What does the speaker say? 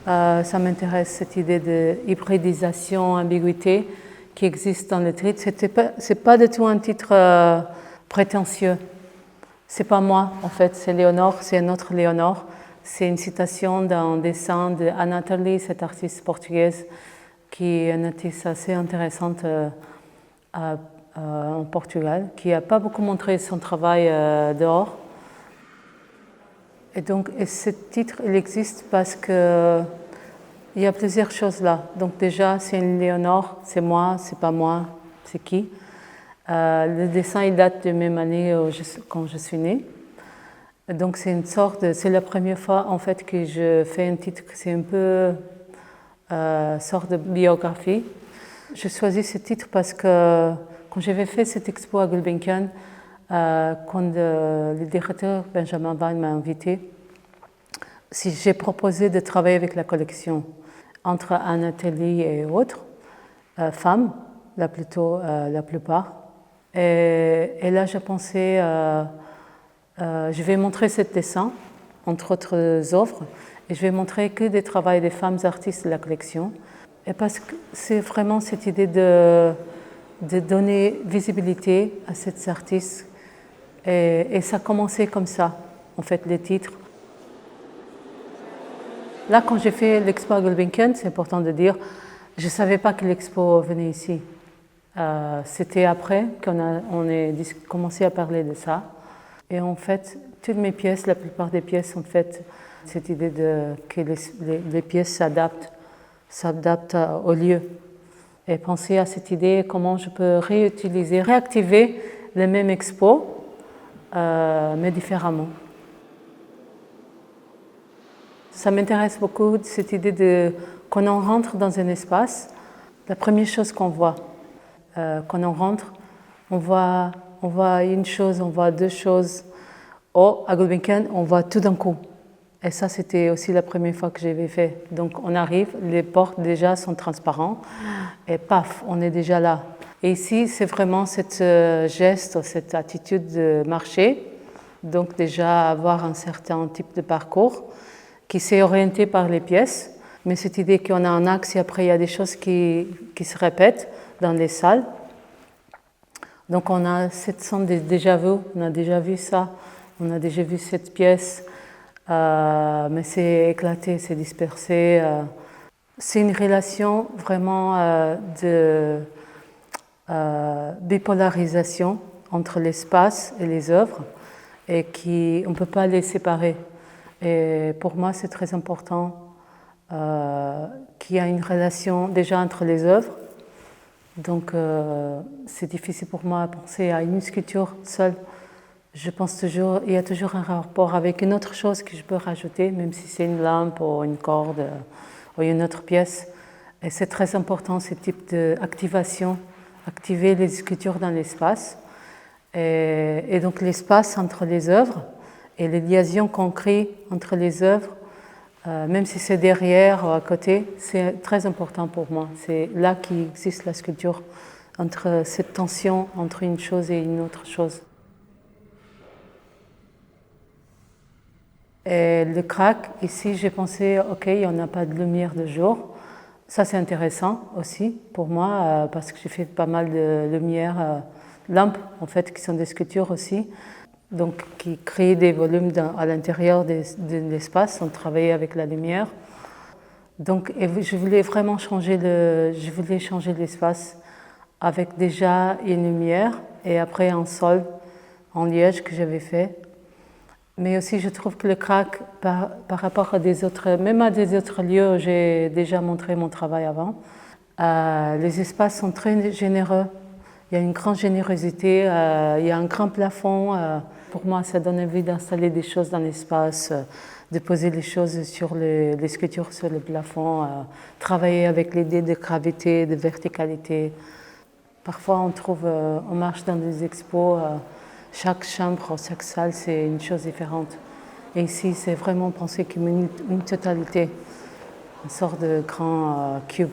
Ça m'intéresse, cette idée de hybridisation, ambiguïté qui existe dans le titre. C'est pas du tout un titre prétentieux. C'est pas moi, en fait, c'est Léonore, c'est un autre Léonore. C'est une citation d'un dessin d'Anatoly, cette artiste portugaise, qui est une artiste assez intéressante en Portugal, qui n'a pas beaucoup montré son travail dehors. Et donc, ce titre, il existe parce que il y a plusieurs choses là. Donc déjà, c'est une Léonore, c'est moi, c'est pas moi, c'est qui. Le dessin, il date de même année quand je suis née. Donc c'est une sorte c'est la première fois en fait que je fais un titre, c'est un peu sorte de biographie. Je choisis ce titre parce que quand j'avais fait cette expo à Gulbenkian, quand le directeur Benjamin Van m'a invité, si j'ai proposé de travailler avec la collection entre Anatoly et autres femmes, la plupart. Et là, je pensais, je vais montrer ce dessin, entre autres œuvres, et je vais montrer que des travaux des femmes artistes de la collection. Et parce que c'est vraiment cette idée de donner visibilité à ces artistes. Et ça a commencé comme ça, en fait, les titres. Là, quand j'ai fait l'expo à Gulbenkian, c'est important de dire, je ne savais pas que l'expo venait ici. C'était après qu'on a commencé à parler de ça. Et en fait, toutes mes pièces, la plupart des pièces, en fait, cette idée que les pièces s'adaptent au lieu. Et penser à cette idée, comment je peux réactiver les mêmes expos, mais différemment. Ça m'intéresse beaucoup, cette idée quand on rentre dans un espace, la première chose qu'on voit, quand on rentre, on voit une chose, on voit deux choses. À Gulbenkian, on voit tout d'un coup. Et ça, c'était aussi la première fois que j'avais fait. Donc, on arrive, les portes déjà sont transparentes, et paf, on est déjà là. Et ici, c'est vraiment cette geste, cette attitude de marcher, donc déjà avoir un certain type de parcours qui s'est orienté par les pièces, mais cette idée qu'on a un axe et après il y a des choses qui se répètent dans les salles. Donc on a cette sens de déjà-vu, on a déjà vu ça, on a déjà vu cette pièce, mais c'est éclaté, c'est dispersé. C'est une relation vraiment de bipolarisation entre l'espace et les œuvres, et on ne peut pas les séparer. Et pour moi, c'est très important qu'il y ait une relation déjà entre les œuvres. Donc, c'est difficile pour moi de penser à une sculpture seule. Je pense toujours, il y a toujours un rapport avec une autre chose que je peux rajouter, même si c'est une lampe ou une corde ou une autre pièce. Et c'est très important, ce type d'activation, activer les sculptures dans l'espace. Et donc, l'espace entre les œuvres et les liaisons qu'on crée entre les œuvres, même si c'est derrière ou à côté, c'est très important pour moi. C'est là qu'existe la sculpture, entre cette tension entre une chose et une autre chose. Et le crack, ici, j'ai pensé, ok, il n'y en a pas de lumière de jour. Ça, c'est intéressant aussi pour moi, parce que j'ai fait pas mal de lumière, lampes, en fait, qui sont des sculptures aussi. Donc, qui créent des volumes à l'intérieur de l'espace, on travaillait avec la lumière. Donc, je voulais vraiment changer l'espace avec déjà une lumière et après un sol en liège que j'avais fait. Mais aussi, je trouve que le crack, par rapport à même à des autres lieux où j'ai déjà montré mon travail avant, les espaces sont très généreux. Il y a une grande générosité, il y a un grand plafond. Pour moi, ça donne envie d'installer des choses dans l'espace, de poser les choses sur les sculptures sur le plafond, travailler avec l'idée de gravité, de verticalité. Parfois, on marche dans des expos, chaque chambre, chaque salle, c'est une chose différente. Et ici, c'est vraiment penser comme une totalité, une sorte de grand cube.